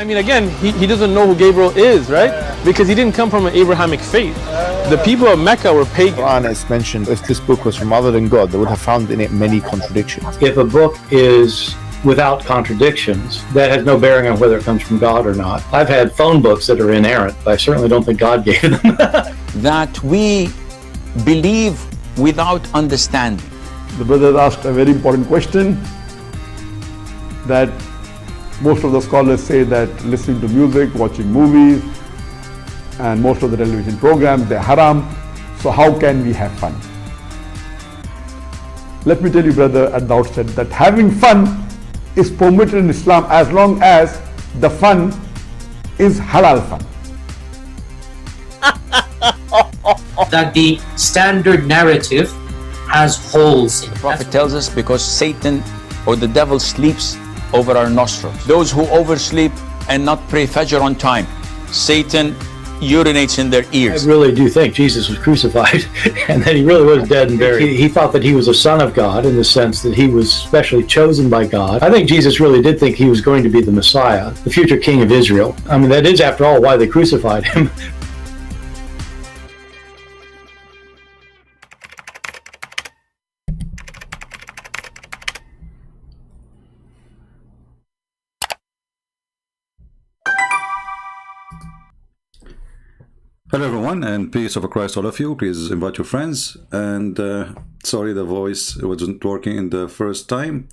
I mean, again, he doesn't know who Gabriel is, right? Because he didn't come from an Abrahamic faith. The people of Mecca were pagan. Quran is mentioned, if this book was from other than God, they would have found in it many contradictions. If a book is without contradictions, that has no bearing on whether it comes from God or not. I've had phone books that are inerrant, but I certainly don't think God gave them. That we believe without understanding. The brother asked a very important question, that most of the scholars say that listening to music, watching movies, and most of the television programs, they're haram. So how can we have fun? Let me tell you, brother, at the outset, that having fun is permitted in Islam as long as the fun is halal fun. That the standard narrative has holes in it. The Prophet tells us because Satan or the devil sleeps over our nostrils. Those who oversleep and not pray Fajr on time, Satan urinates in their ears. I really do think Jesus was crucified and that he really was dead and buried. He thought that he was a son of God in the sense that he was specially chosen by God. I think Jesus really did think he was going to be the Messiah, the future king of Israel. I mean, that is, after all, why they crucified him. Hello everyone, and peace of Christ all of you. Please invite your friends. And sorry, the voice wasn't working in the first time,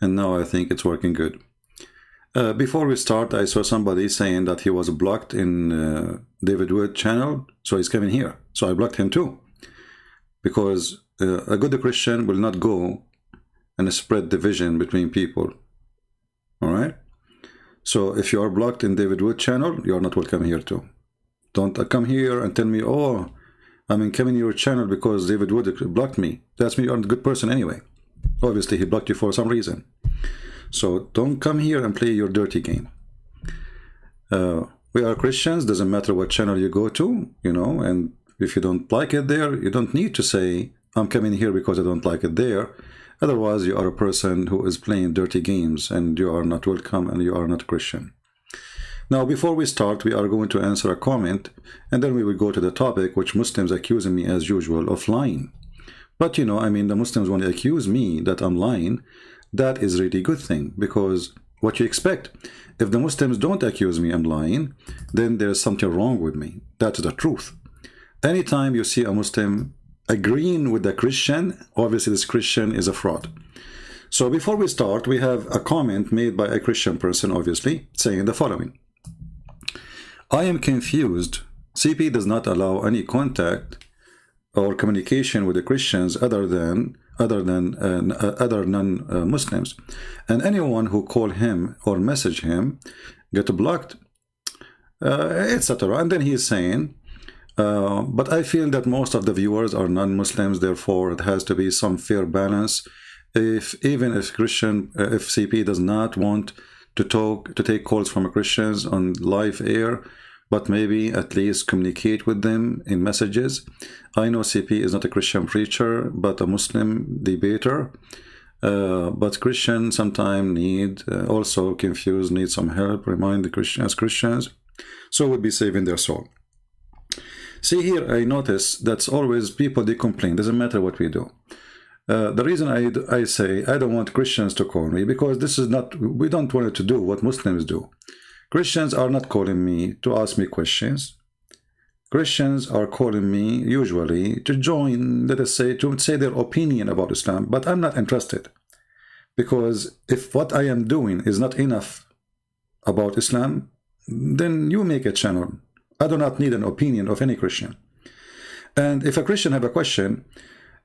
and now I think it's working good. Before we start, I saw somebody saying that he was blocked in David Wood channel, so he's coming here. So I blocked him too, because a good Christian will not go and spread division between people. All right. So if you are blocked in David Wood channel, you are not welcome here too. Don't come here and tell me, oh, I'm coming to your channel because David Wood blocked me. That's me, you're a good person anyway. Obviously, he blocked you for some reason. So don't come here and play your dirty game. We are Christians, doesn't matter what channel you go to, you know, and if you don't like it there, you don't need to say, I'm coming here because I don't like it there. Otherwise, you are a person who is playing dirty games and you are not welcome and you are not Christian. Now, before we start, we are going to answer a comment, and then we will go to the topic, which Muslims accusing me as usual of lying. But, you know, I mean, the Muslims want to accuse me that I'm lying. That is really a good thing, because what you expect, if the Muslims don't accuse me I'm lying, then there's something wrong with me. That's the truth. Anytime you see a Muslim agreeing with a Christian, obviously this Christian is a fraud. So before we start, we have a comment made by a Christian person, obviously, saying the following. I am confused. CP does not allow any contact or communication with the Christians other non-Muslims, and anyone who call him or message him get blocked, etc. And then he is saying, but I feel that most of the viewers are non-Muslims, therefore it has to be some fair balance. Even if CP does not want to take calls from Christians on live air, but maybe at least communicate with them in messages. I know CP is not a Christian preacher, but a Muslim debater. But Christians sometimes need, also confused, need some help, remind the Christians, so would be saving their soul. See here, I notice that's always people, they complain, doesn't matter what we do. The reason I say I don't want Christians to call me, because this is not, we don't want to do what Muslims do. Christians are not calling me to ask me questions. Christians are calling me usually to join, let us say, to say their opinion about Islam, but I'm not interested. Because if what I am doing is not enough about Islam, then you make a channel. I do not need an opinion of any Christian. And if a Christian have a question,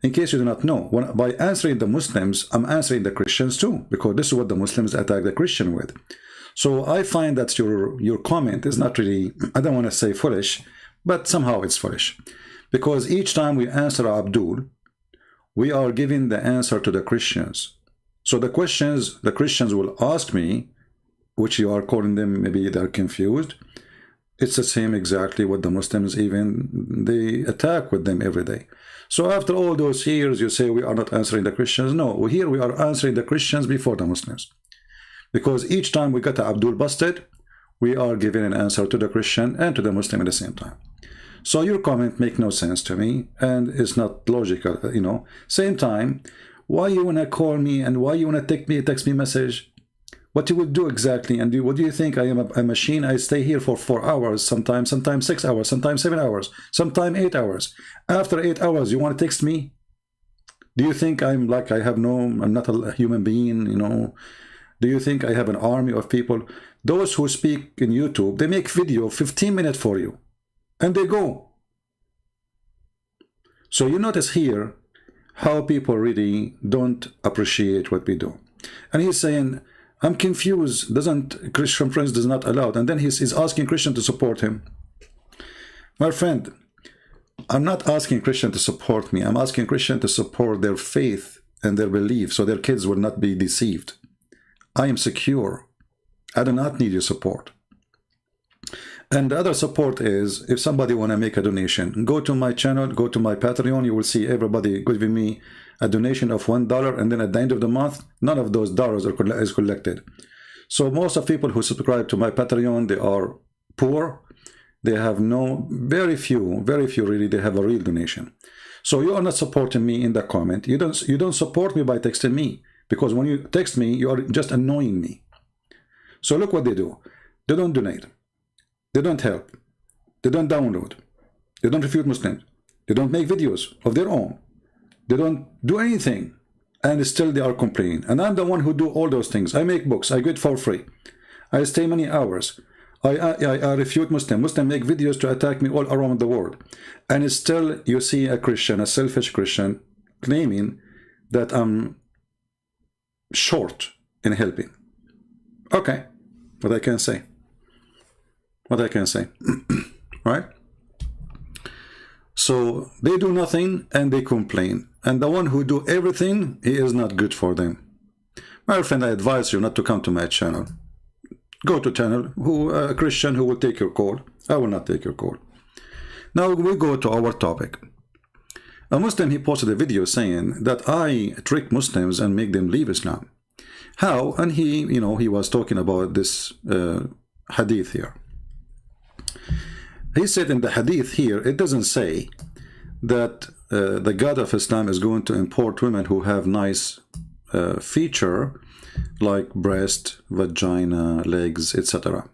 in case you do not know, by answering the Muslims, I'm answering the Christians too, because this is what the Muslims attack the Christian with. So I find that your comment is not really, I don't want to say foolish, but somehow it's foolish. Because each time we answer Abdul, we are giving the answer to the Christians. So the questions the Christians will ask me, which you are calling them, maybe they're confused, it's the same exactly what the Muslims even, they attack with them every day. So after all those years, you say we are not answering the Christians. No, here we are answering the Christians before the Muslims. Because each time we got Abdul busted, we are giving an answer to the Christian and to the Muslim at the same time. So your comment make no sense to me, and it's not logical, you know. Same time, why you wanna call me and why you wanna text me message? What you would do exactly? And what do you think? I am a machine? I stay here for 4 hours, sometimes 6 hours, sometimes 7 hours, sometimes 8 hours. After 8 hours, you want to text me? Do you think I'm like I'm not a human being, you know? Do you think I have an army of people? Those who speak in YouTube, they make video 15 minutes for you, and they go. So you notice here how people really don't appreciate what we do. And he's saying, I'm confused. Christian Prince does not allow it. And then he's asking Christian to support him. My friend, I'm not asking Christian to support me. I'm asking Christian to support their faith and their belief so their kids will not be deceived. I am secure. I do not need your support. And the other support is, if somebody want to make a donation, go to my channel, go to my Patreon. You will see everybody giving me a donation of $1, and then at the end of the month, none of those dollars is collected. So most of people who subscribe to my Patreon, they are poor. They have very few really, they have a real donation. So you are not supporting me in the comment. You don't support me by texting me, because when you text me, you are just annoying me. So look what they do. They don't donate. They don't help. They don't download. They don't refute Muslims. They don't make videos of their own. They don't do anything. And still they are complaining. And I'm the one who do all those things. I make books. I get for free. I stay many hours. I refute Muslims. Muslims make videos to attack me all around the world. And still you see a Christian, a selfish Christian, claiming that I'm short in helping. Okay. What I can say. What I can say. Right? So they do nothing and they complain. And the one who do everything, he is not good for them. My friend, I advise you not to come to my channel. Go to channel a Christian who will take your call. I will not take your call. Now we go to our topic. A Muslim, he posted a video saying that I trick Muslims and make them leave Islam. How? And he, you know, he was talking about this hadith here. He said in the hadith here, it doesn't say that the God of Islam is going to import women who have nice feature like breast, vagina, legs, etc.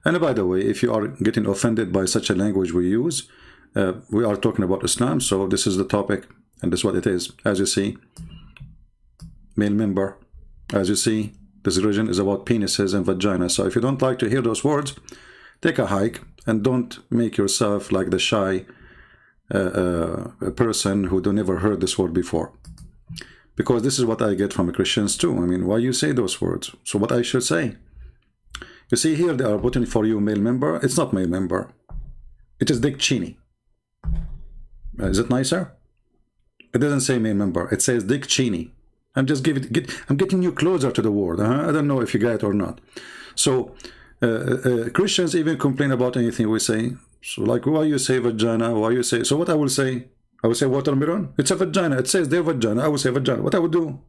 And by the way, if you are getting offended by such a language we use, we are talking about Islam, so this is the topic and this is what it is. As you see, male member. As you see, this religion is about penises and vagina. So if you don't like to hear those words, take a hike and don't make yourself like the shy person who don't never heard this word before. Because this is what I get from Christians too. I mean, why you say those words? So what I should say? You see here, they are putting for you male member. It's not male member. It is Dick Cheney. Is it nicer? It doesn't say male member. It says Dick Cheney. I'm just I'm getting you closer to the word. I don't know if you get it or not. So Christians even complain about anything we say. So like, why you say vagina? Why you say? So what I will say? I will say watermelon. It's a vagina. It says their vagina. I will say vagina. What I would do?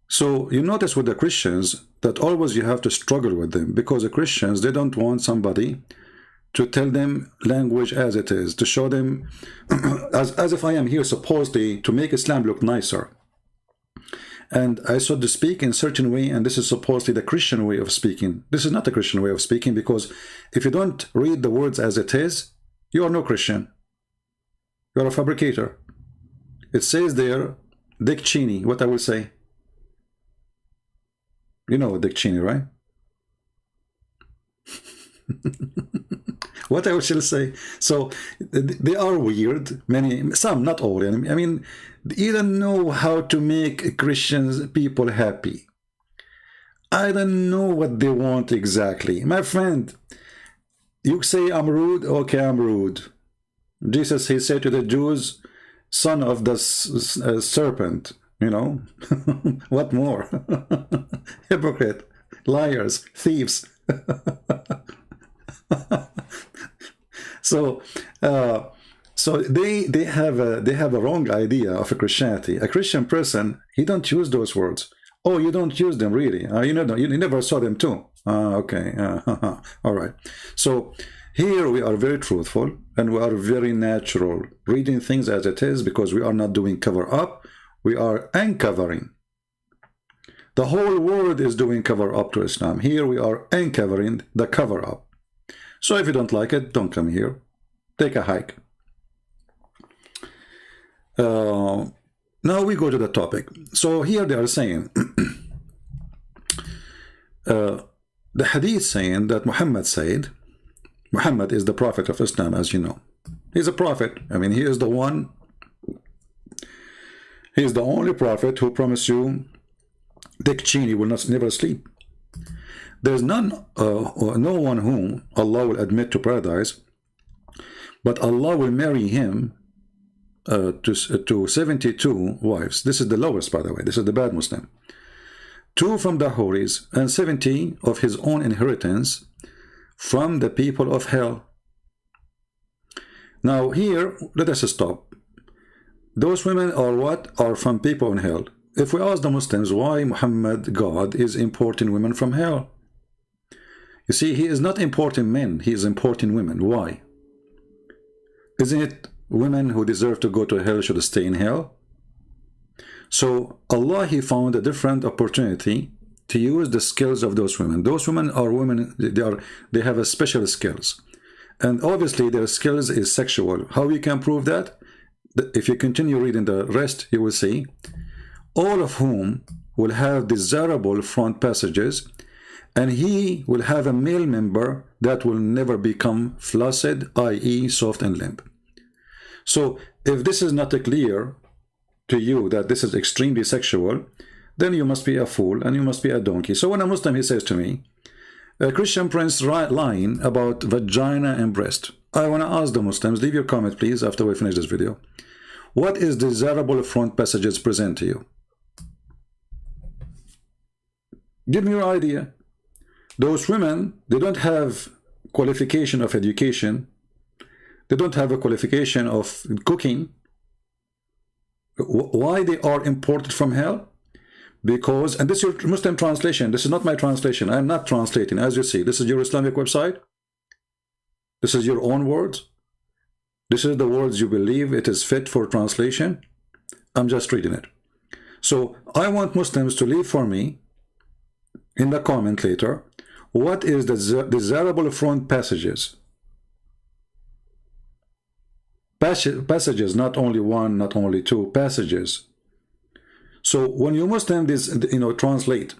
So you notice with the Christians that always you have to struggle with them, because the Christians, they don't want somebody to tell them language as it is, to show them as if I am here supposedly to make Islam look nicer. And I should to speak in a certain way, and this is supposedly the Christian way of speaking. This is not the Christian way of speaking, because if you don't read the words as it is, you are no Christian. You are a fabricator. It says there, Dick Cheney, what I will say. You know Dick Cheney, right? What I shall say. So they are weird. Some, not all. I mean, you don't know how to make Christians people happy. I don't know what they want exactly. My friend, you say I'm rude. Okay, I'm rude. Jesus, he said to the Jews, son of the serpent. You know, what more? Hypocrite, liars, thieves. So they have a wrong idea of a Christianity. A Christian person, he don't use those words. Oh, you don't use them really? You never saw them too. Okay. All right. So here we are very truthful and we are very natural, reading things as it is, because we are not doing cover up. We are uncovering. The whole world is doing cover up to Islam. Here we are uncovering the cover up. So if you don't like it, don't come here. Take a hike. Now we go to the topic. So here they are saying, the hadith saying that Muhammad said, Muhammad is the prophet of Islam, as you know. He's a prophet. I mean, he is the one, he is the only prophet who promised you Dec.21 will never sleep. There's no one whom Allah will admit to paradise, but Allah will marry him to 72 wives. This is the lowest, by the way. This is the bad Muslim. 2 from the Houris and 70 of his own inheritance from the people of hell. Now here, let us stop. Those women are what? Are from people in hell. If we ask the Muslims why Muhammad, God, is importing women from hell, you see, he is not importing men, he is importing women. Why? Isn't it women who deserve to go to hell should stay in hell? So Allah, he found a different opportunity to use the skills of those women. Those women are women, they have a special skills. And obviously their skills is sexual. How you can prove that? If you continue reading the rest, you will see, all of whom will have desirable front passages, and he will have a male member that will never become flaccid, i.e. soft and limp. So if this is not clear to you that this is extremely sexual, then you must be a fool and you must be a donkey. So when a Muslim, he says to me, a Christian prince lying about vagina and breast, I want to ask the Muslims, leave your comment please after we finish this video. What is desirable front passages present to you? Give me your idea. Those women, they don't have qualification of education. They don't have a qualification of cooking. Why they are imported from hell? Because, and this is your Muslim translation. This is not my translation. I am not translating. As you see, this is your Islamic website. This is your own words. This is the words you believe it is fit for translation. I'm just reading it. So I want Muslims to leave for me in the comment later, what is the desirable front passages? Passages, not only one, not only two, passages. So when you Muslim translate,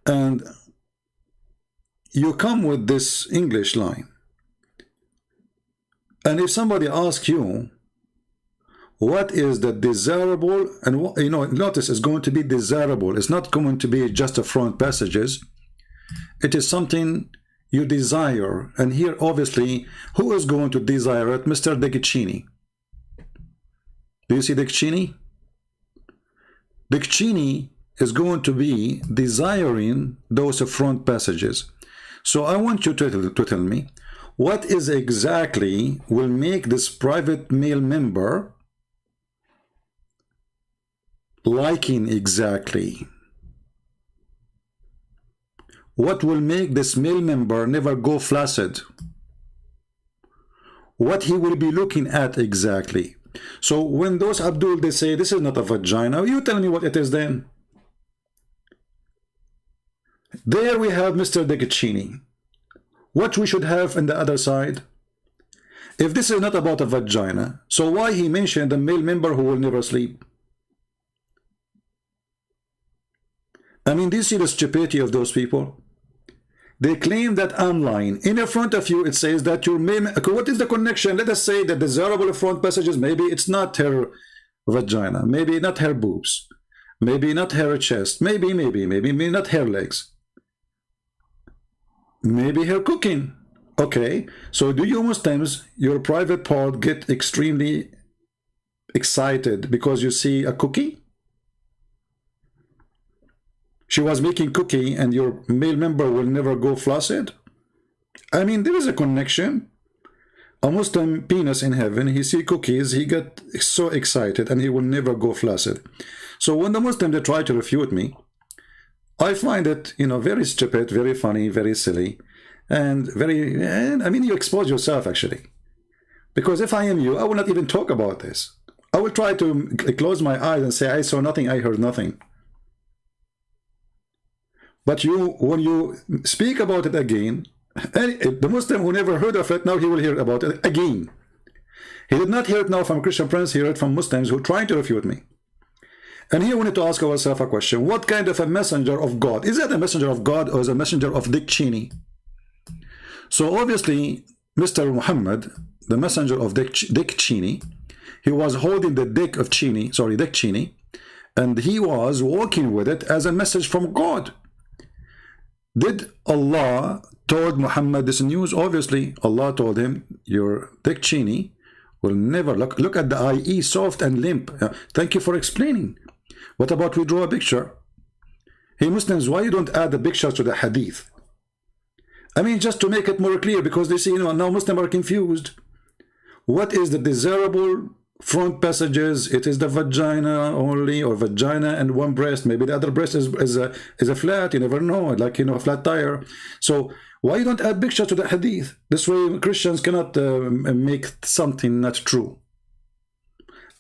and you come with this English line, and if somebody asks you, what is the desirable, and notice it's going to be desirable. It's not going to be just a front passages. It is something you desire. And here, obviously, who is going to desire it? Mr. Dec.21. Do you see Dec.21? Dec.21 is going to be desiring those front passages. So I want you to tell me, what is exactly will make this private male member liking exactly? What will make this male member never go flaccid? What he will be looking at exactly? So when those Abdul, they say this is not a vagina, you tell me what it is then. There we have Mr. Dec.21. What we should have on the other side? If this is not about a vagina, so why he mentioned the male member who will never sleep? I mean, do you see the stupidity of those people? They claim that I'm lying. In front of you, it says that your male... What is the connection? Let us say that desirable front passages, maybe it's not her vagina, maybe not her boobs, maybe not her chest, maybe not her legs, maybe her cooking. Okay, so do you Muslims, your private part, get extremely excited because you see a cookie? She was making cookie and your male member will never go flaccid? I mean, there is a connection. a Muslim penis in heaven, he see cookies, he get so excited and he will never go flaccid. So when the Muslim, they try to refute me, I find it, you know, very stupid, very funny, very silly, and I mean, you expose yourself actually. Because if I am you, I will not even talk about this. I will try to close my eyes and say, I saw nothing, I heard nothing. But you, when you speak about it again, the Muslim who never heard of it, now he will hear about it again. He did not hear it now from Christian Prince, he heard it from Muslims who are trying to refute me. And here we need to ask ourselves a question. What kind of a messenger of God? Is that a messenger of God or is a messenger of Dick Cheney? So obviously, Mr. Muhammad, the messenger of Dick Cheney, he was holding the dick of Cheney, sorry, Dick Cheney, and he was walking with it as a message from God. Did Allah told Muhammad this news? Obviously, Allah told him, your Dick Cheney will never, look at the IE, soft and limp. Thank you for explaining. What about we draw a picture? Hey Muslims, why you don't add the pictures to the hadith? I mean, just to make it more clear, because they see, you know, now Muslims are confused. What is the desirable front passages? It is the vagina only, or vagina and one breast. Maybe the other breast is a flat. You never know, like, you know, a flat tire. So why you don't add pictures to the hadith? This way Christians cannot make something not true.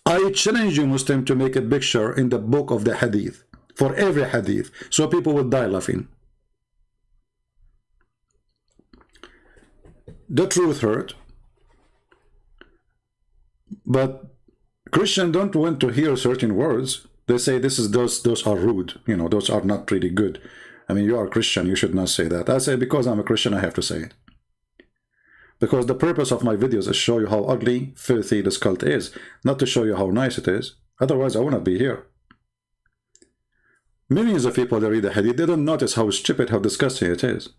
I challenge you, Muslim, to make a picture in the book of the hadith, for every hadith, so people will die laughing. The truth hurt, but Christians don't want to hear certain words. They say this is those are rude, you know, those are not pretty good. I mean, you are a Christian, you should not say that. I say because I'm a Christian, I have to say it. Because the purpose of my videos is to show you how ugly, filthy this cult is, not to show you how nice it is. Otherwise, I would not be here. Millions of people that read the hadith, they don't notice how stupid, how disgusting it is.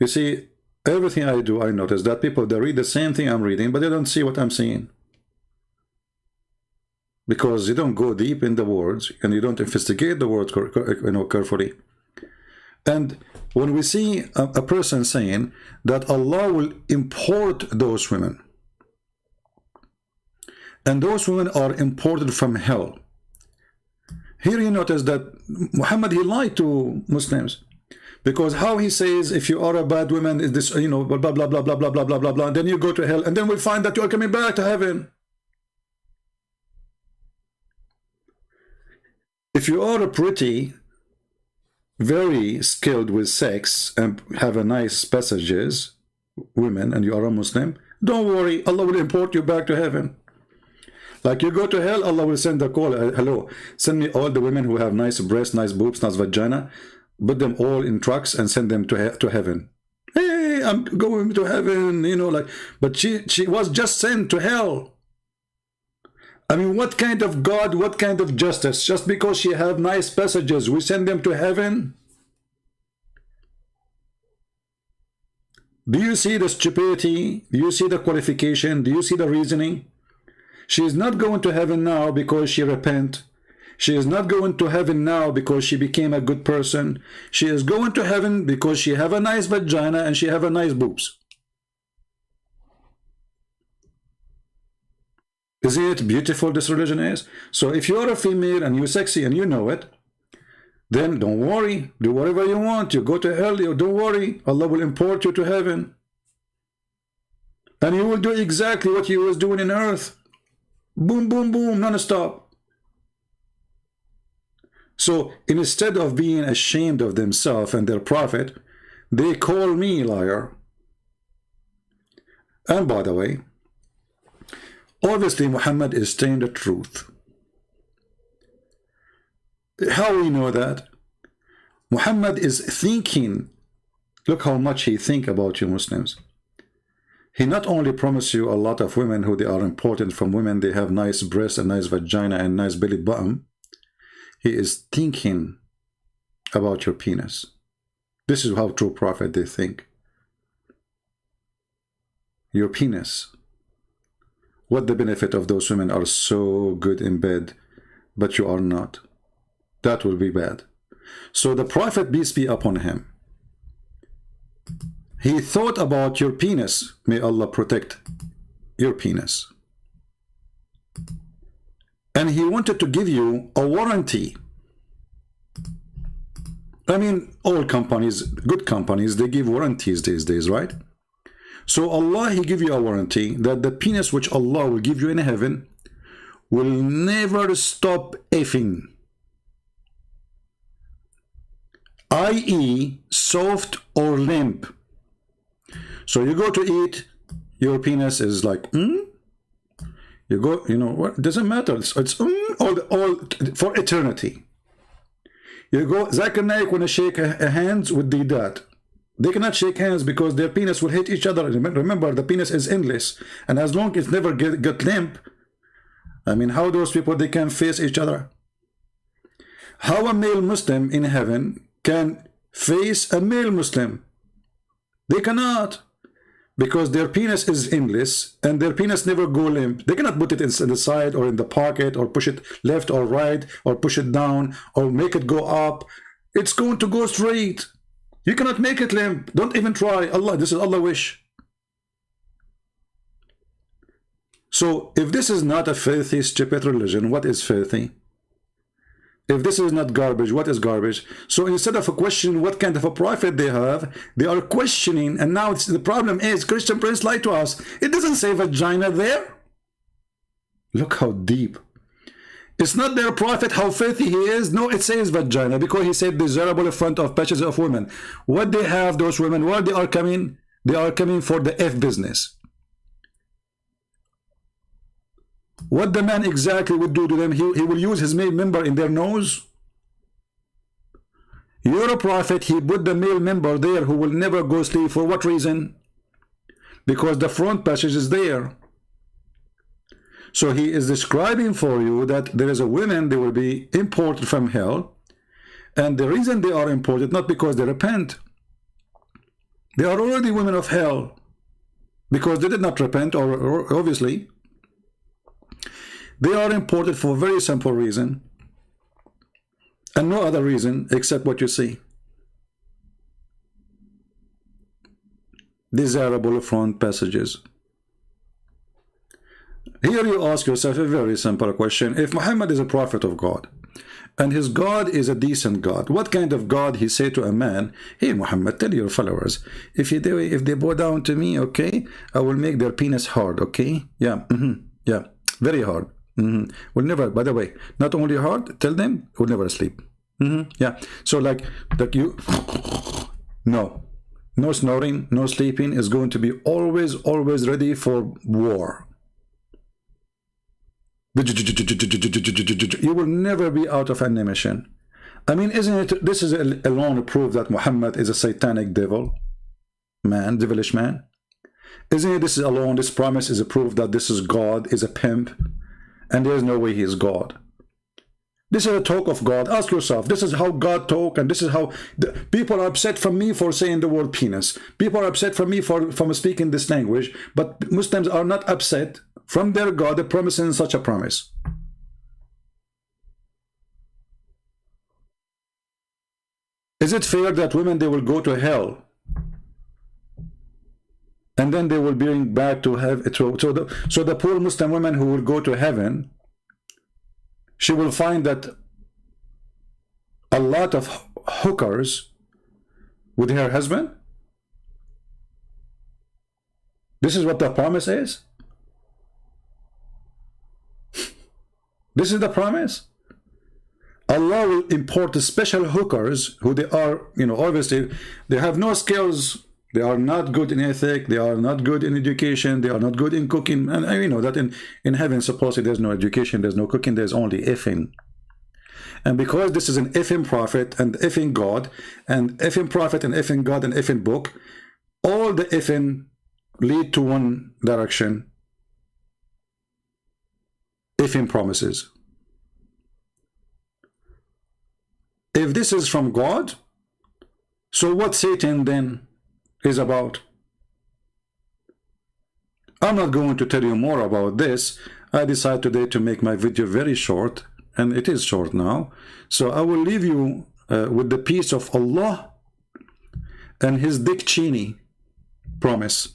You see, everything I do, I notice that people, they read the same thing I'm reading, but they don't see what I'm seeing. Because you don't go deep in the words, and you don't investigate the words, you know, carefully. And when we see a person saying that Allah will import those women, and those women are imported from hell, here you notice that Muhammad, he lied to Muslims, because how he says, if you are a bad woman, is this, you know, blah blah blah blah blah blah blah blah blah, and then you go to hell, and then we'll find that you are coming back to heaven. If you are a pretty, very skilled with sex and have a nice passages, women, and you are a Muslim, don't worry, Allah will import you back to heaven. Like you go to hell, Allah will send a call, hello, send me all the women who have nice breasts, nice boobs, nice vagina, put them all in trucks and send them to heaven. Hey, I'm going to heaven, you know, like, but she was just sent to hell. I mean, what kind of God, what kind of justice? Just because she have nice passages, we send them to heaven? Do you see the stupidity? Do you see the qualification? Do you see the reasoning? She is not going to heaven now because she repent. She is not going to heaven now because she became a good person. She is going to heaven because she have a nice vagina and she have a nice boobs. Isn't it beautiful this religion is? So if you're a female and you're sexy and you know it, then don't worry. Do whatever you want. You go to hell, don't worry. Allah will import you to heaven. And you will do exactly what you was doing in earth. Boom, boom, boom, non-stop. So instead of being ashamed of themselves and their prophet, they call me liar. And by the way, obviously Muhammad is saying the truth. How we know that? Muhammad is thinking. Look how much he think about you Muslims. He not only promised you a lot of women who they are important from women, they have nice breasts and nice vagina and nice belly button. He is thinking about your penis. This is how true prophet they think. Your penis. What the benefit of those women are so good in bed, but you are not. That will be bad. So the prophet, peace be upon him, He thought about your penis. May Allah protect your penis. And he wanted to give you a warranty. I mean, all companies, good companies, they give warranties these days, right? So Allah, He give you a warranty that the penis which Allah will give you in heaven will never stop effing. i.e. soft or limp. So you go to eat, your penis is like, You go, you know, what doesn't matter. It's all for eternity. You go, Zach and Naik want to shake hands with the dad. They cannot shake hands because their penis will hit each other. Remember, the penis is endless, and as long as it never get limp, I mean, how those people, they can face each other? How a male Muslim in heaven can face a male Muslim? They cannot, because their penis is endless and their penis never go limp. They cannot put it in the side or in the pocket or push it left or right or push it down or make it go up. It's going to go straight. You cannot make it limp. Don't even try. Allah, this is Allah's wish. So if this is not a filthy, stupid religion, what is filthy? If this is not garbage, what is garbage? So instead of a question what kind of a prophet they have, they are questioning, and now the problem is Christian Prince lied to us. It doesn't say vagina there. Look how deep. It's not their prophet, how filthy he is. No, it says vagina because he said desirable in front of patches of women. What they have, those women, where they are coming? They are coming for the F business. What the man exactly would do to them, he will use his male member in their nose. You're a prophet, he put the male member there who will never go sleep. For what reason? Because the front passage is there. So he is describing for you that there is a woman, they will be imported from hell. And the reason they are imported, not because they repent. They are already women of hell. Because they did not repent, or obviously. They are imported for a very simple reason. And no other reason except what you see. Desirable front passages. Here you ask yourself a very simple question. If Muhammad is a prophet of God, and his God is a decent God, what kind of God he say to a man, hey Muhammad, tell your followers, if they bow down to me, okay, I will make their penis hard, okay? Yeah, yeah, very hard. Will never, by the way, not only hard, tell them, will never sleep. Yeah, so like you, no snoring, no sleeping, is going to be always ready for war. You will never be out of animation. I mean, isn't it, this is alone a proof that Muhammad is a satanic devil, man, devilish man? Isn't it this is alone, this promise is a proof that this is God, is a pimp, and there is no way he is God. This is a talk of God. Ask yourself, this is how God talk, and this is how people are upset from me for saying the word penis. People are upset from me from speaking this language, but Muslims are not upset from their God, the promising such a promise. Is it fair that women, they will go to hell and then they will bring back to heaven? So the poor Muslim woman who will go to heaven, she will find that a lot of hookers with her husband. This is what the promise is. This is the promise. Allah will import the special hookers who they are, you know, obviously they have no skills. They are not good in ethic. They are not good in education. They are not good in cooking. And you know that in heaven, supposedly there's no education, there's no cooking, there's only effing. And because this is an effing prophet and effing God, and effing prophet and effing God and effing book, all the effing lead to one direction. Effing promises. If this is from God, so what Satan then is about? I'm not going to tell you more about this. I decided today to make my video very short, and it is short now. So I will leave you with the peace of Allah and his Dick Cheney. promise.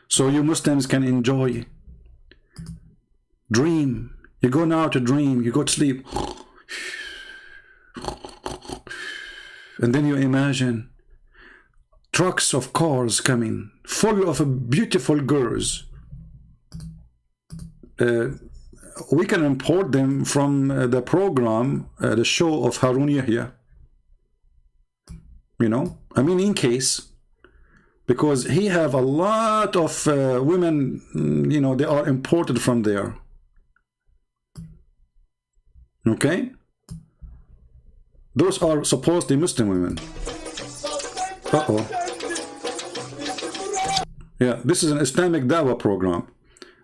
So you Muslims can enjoy. Dream. You go now to dream. You go to sleep. And then you imagine trucks of cars coming, full of beautiful girls. We can import them from the program, the show of Harun Yahya. You know, I mean, in case, because he have a lot of women, you know, they are imported from there. Okay? Those are supposedly Muslim women. Uh-oh. Yeah, this is an Islamic Dawah program.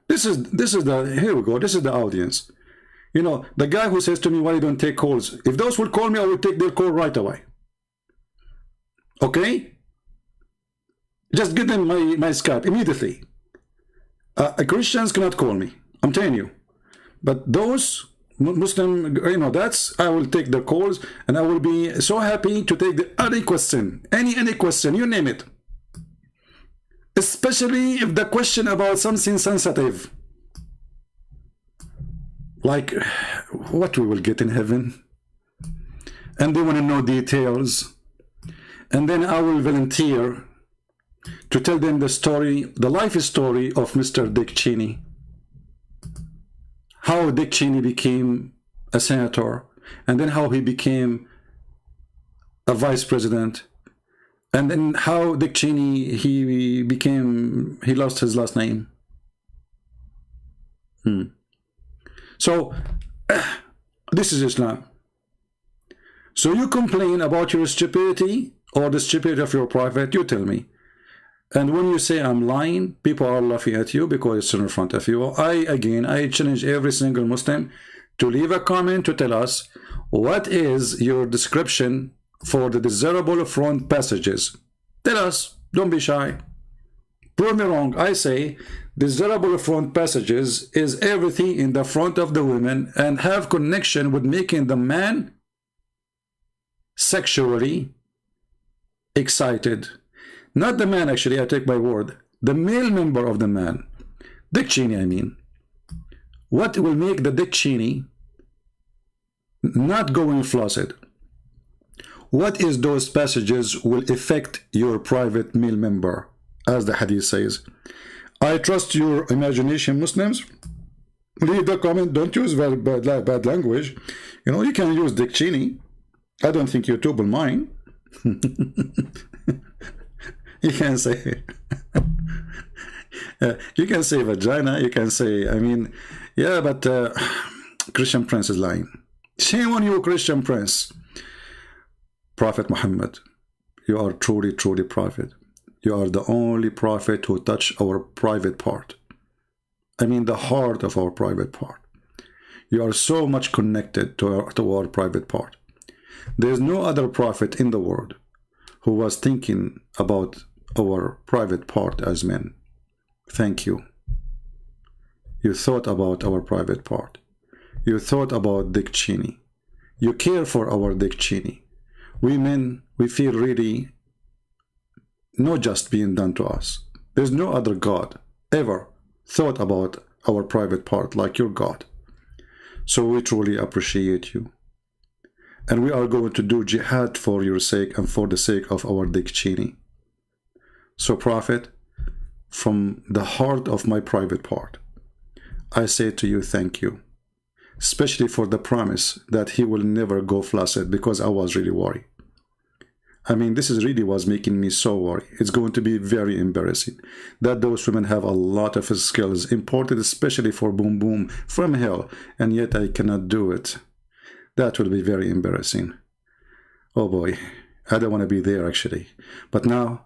This is the, here we go, this is the audience. You know, the guy who says to me, why you don't take calls? If those will call me, I will take their call right away. Okay? Just give them my Skype immediately. Christians cannot call me, I'm telling you. But those Muslim, you know, I will take the calls, and I will be so happy to take any question, any question, you name it. Especially if the question about something sensitive, like what we will get in heaven, and they want to know details, and then I will volunteer to tell them the story, the life story of Mr. Dick Cheney, how Dick Cheney became a senator, and then how he became a vice president. And then how Dick Cheney, he lost his last name. So, this is Islam. So you complain about your stupidity or the stupidity of your prophet, you tell me. And when you say I'm lying, people are laughing at you because it's in front of you. I challenge every single Muslim to leave a comment to tell us what is your description for the desirable front passages. Tell us, don't be shy. Prove me wrong. I say desirable front passages is everything in the front of the women and have connection with making the man sexually excited. Not the man, actually, I take my word. The male member of the man. Dick Cheney, I mean. What will make the Dick Cheney not going flaccid? What is those passages will affect your private male member, as the hadith says? I trust your imagination, Muslims. Leave the comment. Don't use very bad language. You know, you can use Dick Cheney. I don't think YouTube will mind. You can say you can say vagina, you can say, I mean, yeah, but Christian Prince is lying. Shame on you, Christian Prince. Prophet Muhammad, you are truly prophet. You are the only prophet who touched our private part. I mean the heart of our private part. You are so much connected to our private part. There is no other prophet in the world who was thinking about our private part as men. Thank you. You thought about our private part. You thought about Dick Cheney. You care for our Dick Cheney. We men, we feel really no just being done to us. There's no other God ever thought about our private part like your God. So we truly appreciate you. And we are going to do jihad for your sake and for the sake of our Dick Cheney. So Prophet, from the heart of my private part, I say to you thank you. Especially for the promise that he will never go flaccid, because I was really worried. I mean, this is really was making me so worried. It's going to be very embarrassing that those women have a lot of skills imported, especially for boom boom from hell, and yet I cannot do it. That will be very embarrassing. Oh boy, I don't want to be there actually. But now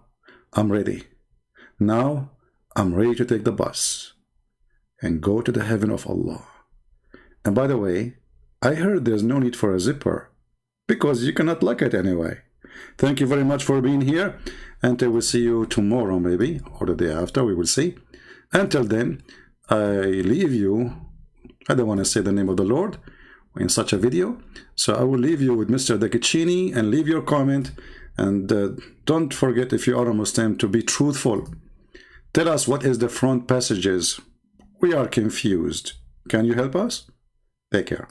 I'm ready. Now I'm ready to take the bus and go to the heaven of Allah. And by the way, I heard there's no need for a zipper because you cannot lock it anyway. Thank you very much for being here, and I will see you tomorrow maybe, or the day after, we will see. Until then, I leave you. I don't want to say the name of the Lord in such a video, so I will leave you with Mr. Dick Cheney, and leave your comment, and don't forget, if you are a Muslim, to be truthful. Tell us what is the front passages. We are confused. Can you help us? Take care.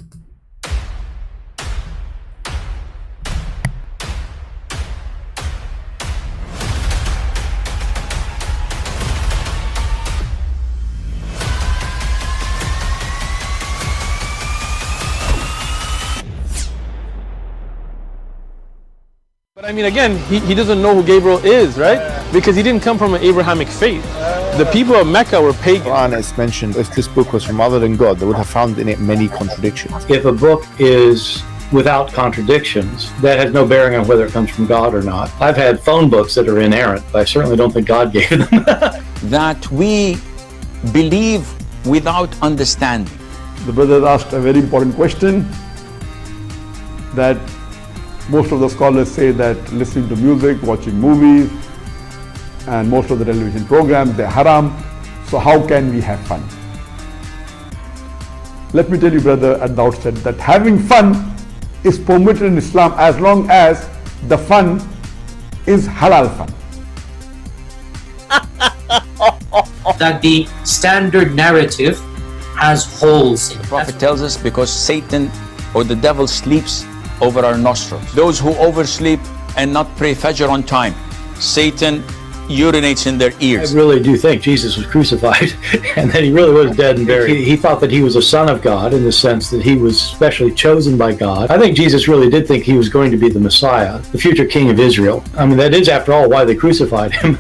But I mean, again, he doesn't know who Gabriel is, right? Because he didn't come from an Abrahamic faith. The people of Mecca were pagan. Quran is mentioned. If this book was from other than God, they would have found in it many contradictions. If a book is without contradictions, that has no bearing on whether it comes from God or not. I've had phone books that are inerrant, but I certainly don't think God gave them. That we believe without understanding. The brother asked a very important question, that most of the scholars say that listening to music, watching movies, and most of the television programs, they're haram. So how can we have fun? Let me tell you, brother, at the outset that having fun is permitted in Islam as long as the fun is halal fun. That the standard narrative has holes in it. The Prophet tells us because Satan or the devil sleeps over our nostrils. Those who oversleep and not pray Fajr on time, Satan urinates in their ears. I really do think Jesus was crucified and that he really was dead and buried. He thought that he was a son of God in the sense that he was specially chosen by God. I think Jesus really did think he was going to be the Messiah, the future king of Israel. I mean, that is, after all, why they crucified him,